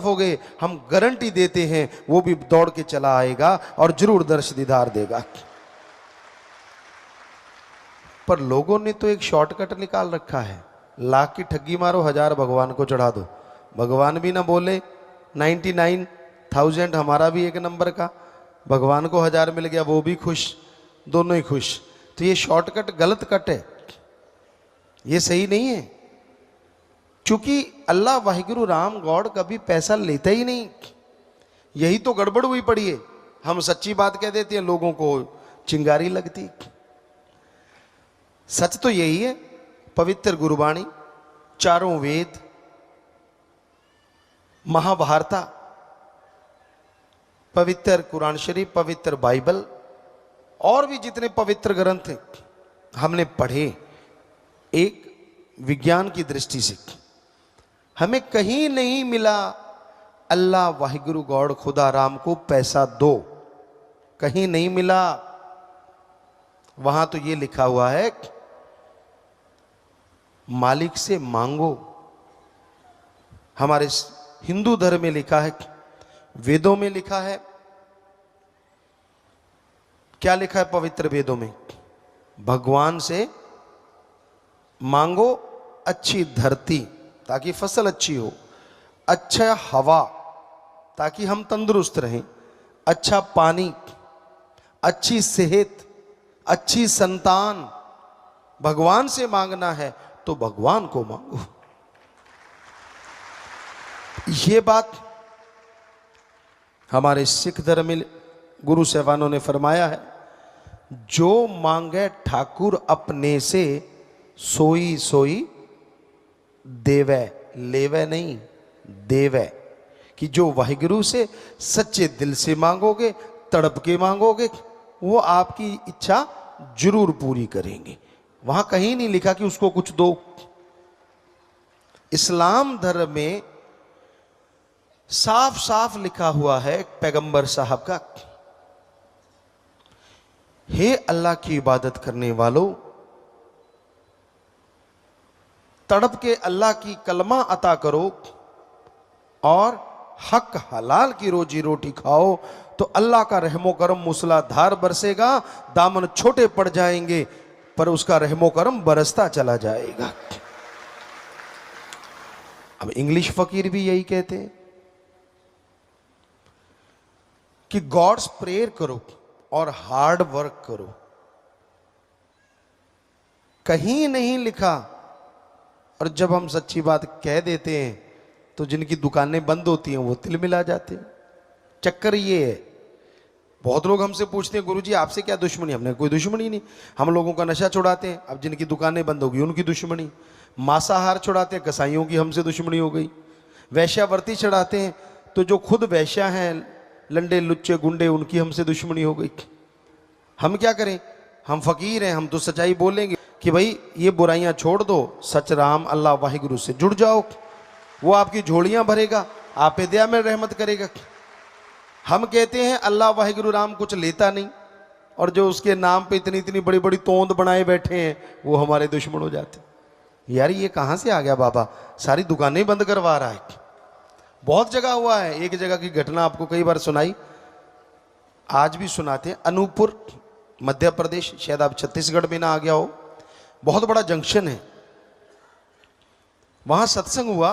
हो गए, हम गारंटी देते हैं वो भी दौड़ के चला आएगा और जरूर दर्श दीदार देगा। पर लोगों ने तो एक शॉर्टकट निकाल रखा है, लाख की ठगी मारो, 1000 भगवान को चढ़ा दो। भगवान भी ना बोले, 99,000 हमारा भी एक नंबर का, भगवान को 1000 मिल गया, वो भी खुश, दोनों ही खुश। तो ये शॉर्टकट गलत कट है, ये सही नहीं है। क्योंकि अल्लाह वाहिगुरु राम गॉड कभी पैसा लेता ही नहीं, यही तो गड़बड़ हुई पड़ी है। हम सच्ची बात कह देते हैं, लोगों को चिंगारी लगती। सच तो यही है, पवित्र गुरबाणी, चारों वेद, महाभारता, पवित्र कुरान शरीफ, पवित्र बाइबल और भी जितने पवित्र ग्रंथ हैं हमने पढ़े एक विज्ञान की दृष्टि से। हमें कहीं नहीं मिला अल्लाह वाहिगुरु गॉड खुदा राम को पैसा दो, कहीं नहीं मिला। वहां तो ये लिखा हुआ है मालिक से मांगो। हमारे हिंदू धर्म में लिखा है, वेदों में लिखा है, क्या लिखा है पवित्र वेदों में? भगवान से मांगो अच्छी धरती ताकि फसल अच्छी हो, अच्छा हवा ताकि हम तंदुरुस्त रहें, अच्छा पानी, अच्छी सेहत, अच्छी संतान। भगवान से मांगना है तो भगवान को मांगो। ये बात हमारे सिख धर्म में गुरु साहबानों ने फरमाया है, जो मांगे ठाकुर अपने से सोई सोई देवे, लेवे नहीं देवे। कि जो वाहिगुरु से सच्चे दिल से मांगोगे, तड़प के मांगोगे, वो आपकी इच्छा जरूर पूरी करेंगे। वहां कहीं नहीं लिखा कि उसको कुछ दो। इस्लाम धर्म में साफ साफ लिखा हुआ है पैगंबर साहब का, हे अल्लाह की इबादत करने वालों, तड़प के अल्लाह की कलमा अता करो और हक हलाल की रोजी रोटी खाओ, तो अल्लाह का रहमो करम मूसलाधार बरसेगा। दामन छोटे पड़ जाएंगे पर उसका रहमो करम बरसता चला जाएगा। अब इंग्लिश फकीर भी यही कहते हैं कि गॉड्स प्रेयर करो और हार्ड वर्क करो। कहीं नहीं लिखा। और जब हम सच्ची बात कह देते हैं तो जिनकी दुकानें बंद होती हैं वो तिल मिला जाते हैं। चक्कर ये है, बहुत लोग हमसे पूछते हैं गुरुजी आपसे क्या दुश्मनी? हमने कोई दुश्मनी नहीं, हम लोगों का नशा छुड़ाते हैं। अब जिनकी दुकानें बंद होगी उनकी दुश्मनी। मांसाहार छुड़ाते हैं, कसाईयों की हमसे दुश्मनी हो गई। वैश्यावर्ती चढ़ाते हैं तो जो खुद वैश्या हैं, लंडे लुच्चे गुंडे, उनकी हमसे दुश्मनी हो गई। हम क्या करें? हम फकीर हैं, हम तो सच्चाई बोलेंगे कि भाई ये बुराइयां छोड़ दो, सच राम अल्लाह वाहिगुरु से जुड़ जाओ, वो आपकी झोलियां भरेगा, आप पे दया में रहमत करेगा। हम कहते हैं अल्लाह वाहिगुरु राम कुछ लेता नहीं, और जो उसके नाम पे इतनी इतनी बड़ी बड़ी तोंद बनाए बैठे हैं वो हमारे दुश्मन हो जाते। यार ये कहां से आ गया बाबा, सारी दुकानें बंद करवा रहा है। बहुत जगह हुआ है। एक जगह की घटना आपको कई बार सुनाई, आज भी सुनाते हैं। अनूपपुर मध्य प्रदेश, शायद आप छत्तीसगढ़ में ना आ गया हो, बहुत बड़ा जंक्शन है। वहां सत्संग हुआ,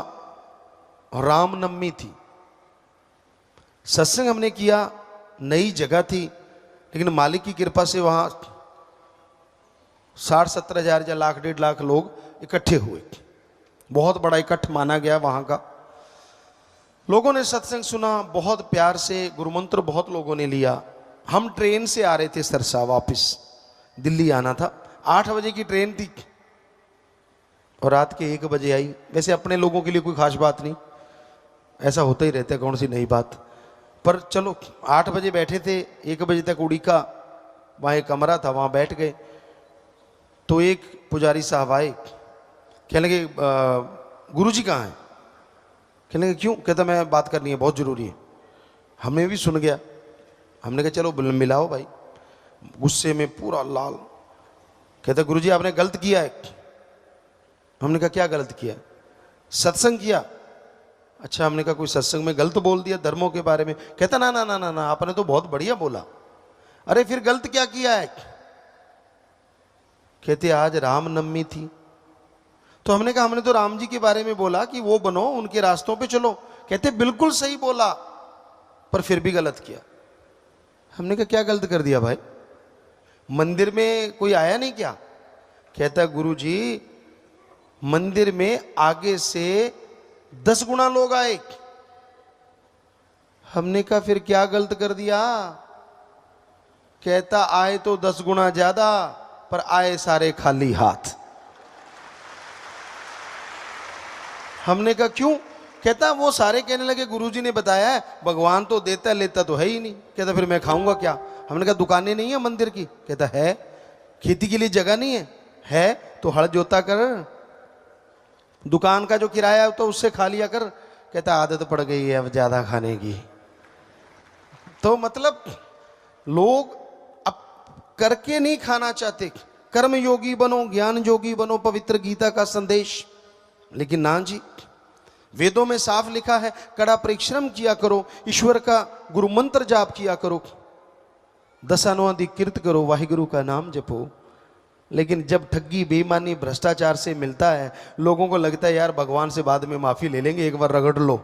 रामनवमी थी। सत्संग हमने किया, नई जगह थी, लेकिन मालिक की कृपा से वहां 60-70 हजार या लाख 1.5 लाख लोग इकट्ठे हुए। बहुत बड़ा इकट्ठ माना गया वहां का। लोगों ने सत्संग सुना, बहुत प्यार से गुरुमंत्र बहुत लोगों ने लिया। हम ट्रेन से आ रहे थे सरसा, वापस दिल्ली आना था। 8 बजे की ट्रेन थी और रात के 1 बजे आई। वैसे अपने लोगों के लिए कोई खास बात नहीं, ऐसा होता ही रहता है, कौन सी नई बात। पर चलो 8 बजे बैठे थे, 1 बजे तक उड़ी का वहाँ एक कमरा था, वहाँ बैठ गए। तो एक पुजारी साहब आए, कहने लगे गुरुजी कहाँ हैं? कहने लगे क्यों? कहता मैं बात करनी है, बहुत ज़रूरी है। हमें भी सुन गया। हमने कहा चलो मिलाओ भाई। गुस्से में पूरा लाल। कहता गुरुजी आपने गलत किया है। हमने कहा क्या गलत किया? सत्संग किया। अच्छा, हमने कहा कोई सत्संग में गलत बोल दिया धर्मों के बारे में? कहता ना ना ना ना ना, आपने तो बहुत बढ़िया बोला। अरे फिर गलत क्या किया है? कहते आज रामनवमी थी। तो हमने कहा हमने तो राम जी के बारे में बोला कि वो बनो, उनके रास्तों पे चलो। कहते बिल्कुल सही बोला, पर फिर भी गलत किया। हमने कहा क्या गलत कर दिया भाई? मंदिर में कोई आया नहीं क्या? कहता गुरु जी मंदिर में आगे से 10 गुना लोग आए। हमने कहा फिर क्या गलत कर दिया? कहता आए तो 10 गुना ज्यादा, पर आए सारे खाली हाथ। हमने कहा क्यों? कहता वो सारे कहने लगे गुरुजी ने बताया है भगवान तो देता लेता तो है ही नहीं। कहता फिर मैं खाऊंगा क्या? हमने कहा दुकानें नहीं है मंदिर की? कहता है। खेती के लिए जगह नहीं है? है तो हल जोता कर, दुकान का जो किराया तो उससे खा लिया कर। कहता आदत पड़ गई है अब ज्यादा खाने की। तो मतलब लोग अब करके नहीं खाना चाहते। कर्म योगी बनो, ज्ञान योगी बनो, पवित्र गीता का संदेश। लेकिन ना जी, वेदों में साफ लिखा है कड़ा परिश्रम किया करो, ईश्वर का गुरु मंत्र जाप किया करो, दशानुआदि कीर्त करो, वाहिगुरु का नाम जपो। लेकिन जब ठगी, बेईमानी, भ्रष्टाचार से मिलता है, लोगों को लगता है यार भगवान से बाद में माफी ले लेंगे, एक बार रगड़ लो।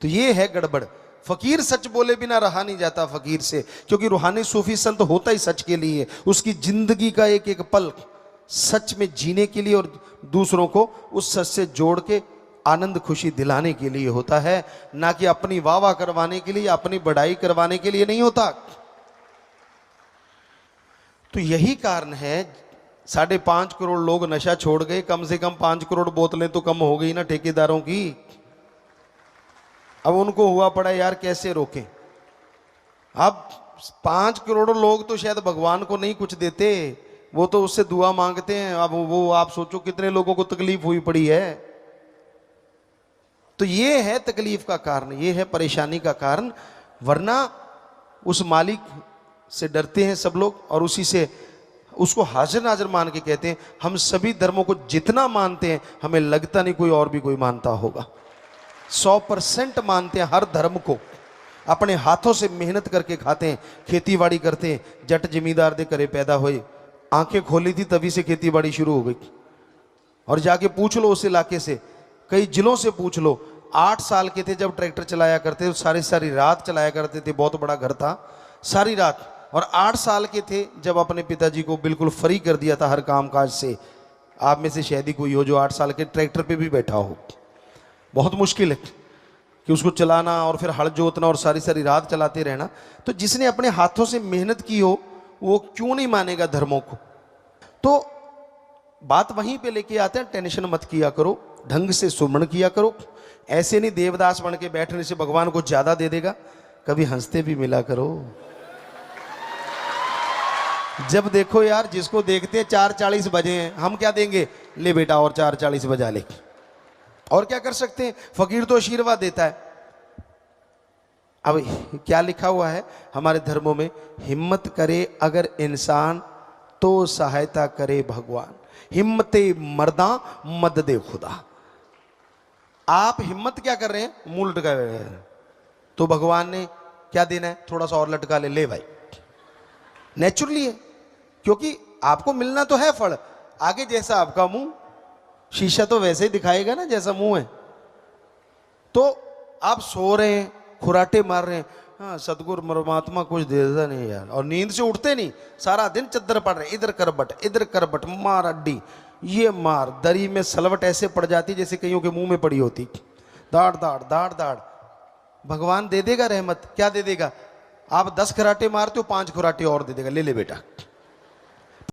तो ये है गड़बड़। फकीर सच बोले बिना रहा नहीं जाता फकीर से, क्योंकि रूहानी सूफी संत होता ही सच के लिए। उसकी जिंदगी का एक एक पल सच में जीने के लिए और दूसरों को उस सच से जोड़ के आनंद खुशी दिलाने के लिए होता है, ना कि अपनी वाह वाह करवाने के लिए, अपनी बढ़ाई करवाने के लिए नहीं होता। तो यही कारण है 5.5 करोड़ लोग नशा छोड़ गए, कम से कम 5 करोड़ बोतलें तो कम हो गई ना ठेकेदारों की। अब उनको हुआ पड़ा यार कैसे रोकें। अब 5 करोड़ लोग तो शायद भगवान को नहीं कुछ देते, वो तो उससे दुआ मांगते हैं। अब वो आप सोचो कितने लोगों को तकलीफ हुई पड़ी है। तो ये है तकलीफ का कारण, ये है परेशानी का कारण। वरना उस मालिक से डरते हैं सब लोग और उसी से उसको हाजिर नाजिर मान के कहते हैं। हम सभी धर्मों को जितना मानते हैं, हमें लगता नहीं कोई और भी कोई मानता होगा। 100% मानते हैं हर धर्म को। अपने हाथों से मेहनत करके खाते हैं, खेती बाड़ी करते हैं। जट जमींदार दे करे पैदा हुए, आंखें खोली थी तभी से खेती बाड़ी शुरू हो गई। और जाके पूछ लो उस इलाके से, कई जिलों से पूछ लो, 8 साल के थे जब ट्रैक्टर चलाया करते थे, सारी सारी रात चलाया करते थे। बहुत बड़ा घर था, सारी रात। और 8 साल के थे जब अपने पिताजी को बिल्कुल फ्री कर दिया था हर काम काज से। आप में से शायद ही कोई हो जो 8 साल के ट्रैक्टर पे भी बैठा हो। बहुत मुश्किल है कि उसको चलाना और फिर हल जोतना और सारी सारी रात चलाते रहना। तो जिसने अपने हाथों से मेहनत की हो वो क्यों नहीं मानेगा धर्मों को? तो बात वहीं पे लेके आते हैं, टेंशन मत किया करो, ढंग से सुमरण किया करो। ऐसे नहीं देवदास बन के बैठने से भगवान को ज्यादा दे देगा। कभी हंसते भी मिला करो। जब देखो यार जिसको देखते हैं 4:40 बजे हैं, हम क्या देंगे? ले बेटा और 4:40 बजा ले। और क्या कर सकते हैं? फकीर तो आशीर्वाद देता है। अब क्या लिखा हुआ है हमारे धर्मों में? हिम्मत करे अगर इंसान तो सहायता करे भगवान। हिम्मते मर्दा मददे खुदा। आप हिम्मत क्या कर रहे हैं? मुंह लटका रहे हैं, तो भगवान ने क्या देना है? थोड़ा सा और लटका ले भाई। नेचुरली है, क्योंकि आपको मिलना तो है फल। आगे जैसा आपका मुंह, शीशा तो वैसे ही दिखाएगा ना जैसा मुंह है। तो आप सो रहे हैं, खुराटे मार रहे हैं, हाँ सतगुरु परमात्मा कुछ देता नहीं यार, और नींद से उठते नहीं, सारा दिन चद्दर पड़ रहे, इधर करबट मार अड्डी, ये मार। दरी में सलवट ऐसे पड़ जाती जैसे कईयों के मुंह में पड़ी होती। दाड़ दाड़ दाड़ दाड़। भगवान दे देगा रहमत। क्या दे देगा? आप 10 खराटे मारते हो, 5 खराटे और दे देगा। ले ले बेटा।